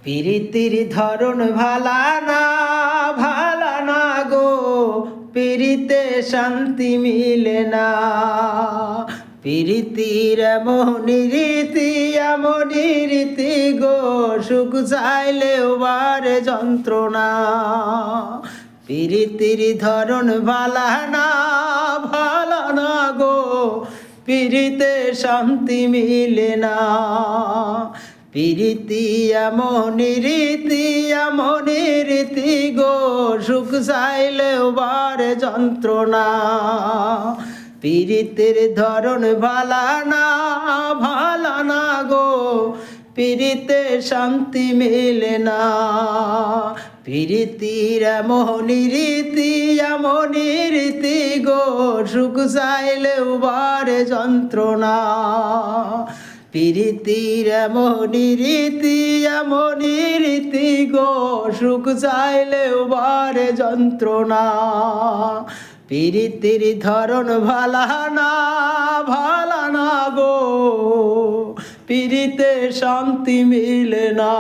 প্রীতির ধরন ভালা না গো, প্রীতিতে শান্তি মিলে না। প্রীতির এমনই রীতি গো, সুখ চাইলেও বারে যন্ত্রণা। প্রীতির ধরন ভালা না গো, প্রীতিতে শান্তি মিলে না। প্রীতি এমনই রীতি গো, সুখ চাইলেও বারে যন্ত্রণা। প্রীতির ধরন ভালা না গো, প্রীতিতে শান্তি মেলে না। প্রীতির এমনই রীতি গো, সুখ চাইলেও বারে যন্ত্রণা। প্রীতির এমনই রীতি গো, সুখ চাইলেও বারে যন্ত্রণা। প্রীতির ধরন ভালা না গো, প্রীতিতে শান্তি মিলে না।